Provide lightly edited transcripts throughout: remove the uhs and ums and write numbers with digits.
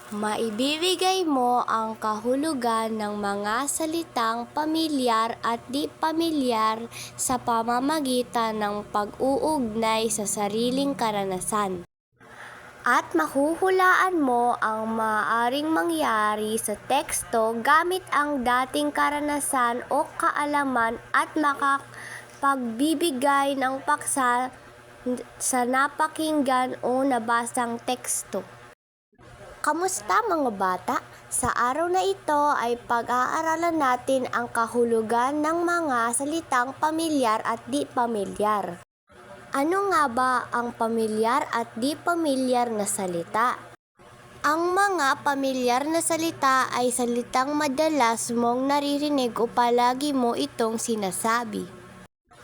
Maibibigay mo ang kahulugan ng mga salitang pamilyar at di pamilyar sa pamamagitan ng pag-uugnay sa sariling karanasan. At mahuhulaan mo ang maaaring mangyari sa teksto gamit ang dating karanasan o kaalaman at makapagbibigay ng paksa sa napakinggan o nabasang teksto. Kamusta mga bata? Sa araw na ito ay pag-aaralan natin ang kahulugan ng mga salitang pamilyar at di pamilyar. Ano nga ba ang pamilyar at di pamilyar na salita? Ang mga pamilyar na salita ay salitang madalas mong naririnig o palagi mo itong sinasabi.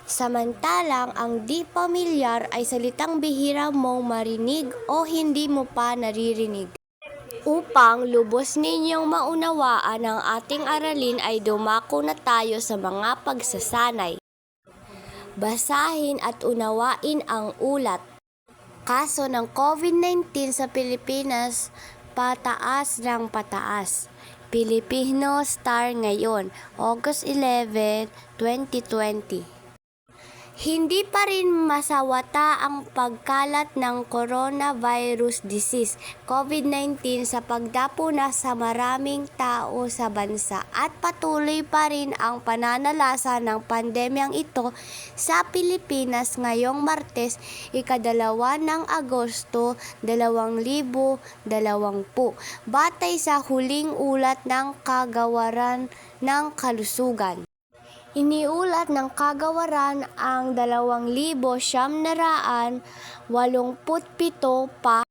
Samantalang ang di pamilyar ay salitang bihira mong marinig o hindi mo pa naririnig. Upang lubos ninyong maunawaan ang ating aralin ay dumako na tayo sa mga pagsasanay. Basahin at unawain ang ulat. Kaso ng COVID-19 sa Pilipinas, pataas ng pataas. Pilipino Star ngayon, August 11, 2020. Hindi pa rin masawata ang pagkalat ng coronavirus disease, COVID-19 sa pagdapo na sa maraming tao sa bansa at patuloy pa rin ang pananalasa ng pandemyang ito sa Pilipinas ngayong Martes, ika-2 ng Agosto 2020, batay sa huling ulat ng Kagawaran ng Kalusugan. Iniulat ng kagawaran ang 2,987 pa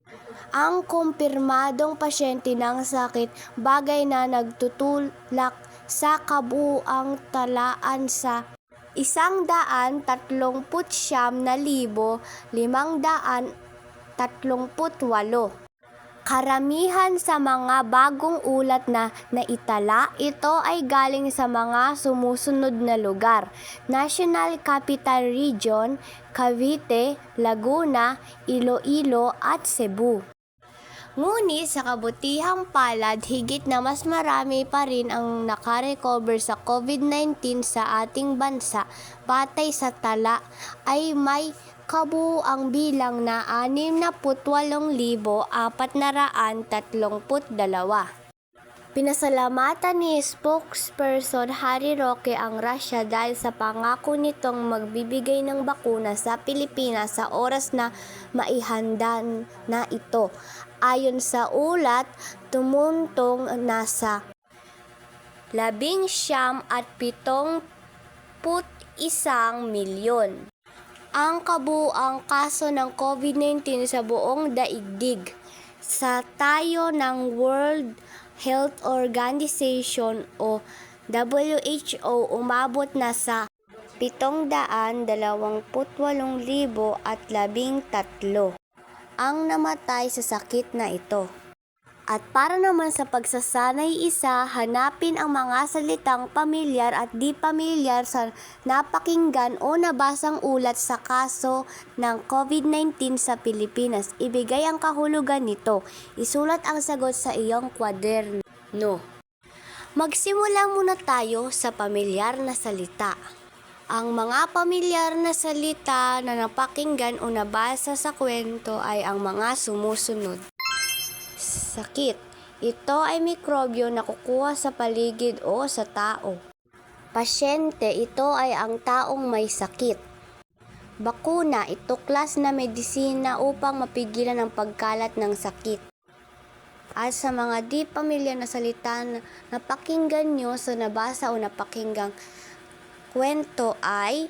ang kumpirmadong pasyente ng sakit, bagay na nagtutulak sa kabuuang talaan sa 139,538. Karamihan sa mga bagong ulat na naitala, ito ay galing sa mga sumusunod na lugar: National Capital Region, Cavite, Laguna, Iloilo at Cebu. Ngunit sa kabutihang palad, higit na mas marami pa rin ang nakarecover sa COVID-19 sa ating bansa. Batay sa tala ay may kabuuang bilang na 68,432. Pinasalamatan ni spokesperson Harry Roque ang Russia dahil sa pangako nitong magbibigay ng bakuna sa Pilipinas sa oras na maihanda na ito. Ayon sa ulat, tumuntong nasa 19.71 milyon ang kabuuang kaso ng COVID-19 sa buong daigdig. Sa tayo ng World Health Organization o WHO, umabot na sa 728,013 ang namatay sa sakit na ito. At para naman sa pagsasanay isa, hanapin ang mga salitang pamilyar at di pamilyar sa napakinggan o nabasang ulat sa kaso ng COVID-19 sa Pilipinas. Ibigay ang kahulugan nito. Isulat ang sagot sa iyong kwaderno. Magsimula muna tayo sa pamilyar na salita. Ang mga pamilyar na salita na napakinggan o nabasa sa kwento ay ang mga sumusunod. Sakit. Ito ay mikrobyo na kukuha sa paligid o sa tao. Pasyente. Ito ay ang taong may sakit. Bakuna. Ito klas na medisina upang mapigilan ang pagkalat ng sakit. At sa mga di pamilyar na salita na napakinggan nyo sa nabasa o napakinggang kwento ay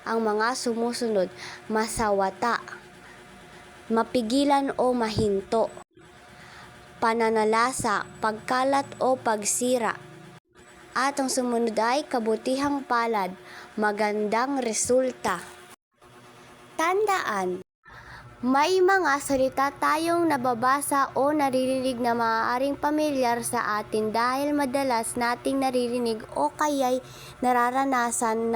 ang mga sumusunod: masawata, mapigilan o mahinto, pananalasa, pagkalat o pagsira. At ang sumunod ay kabutihang palad, magandang resulta. Tandaan, may mga salita tayong nababasa o naririnig na maaaring pamilyar sa atin dahil madalas nating naririnig o kaya'y nararanasan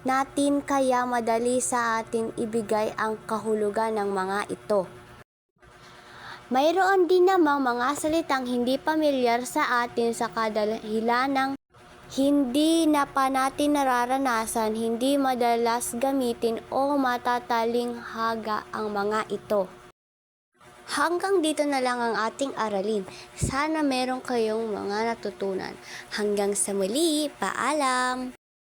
natin, kaya madali sa atin ibigay ang kahulugan ng mga ito. Mayroon din namang mga salitang hindi pamilyar sa atin sa kadahilanang hindi na pa natin nararanasan, hindi madalas gamitin o matatalinghaga ang mga ito. Hanggang dito na lang ang ating aralin. Sana meron kayong mga natutunan. Hanggang sa muli, paalam!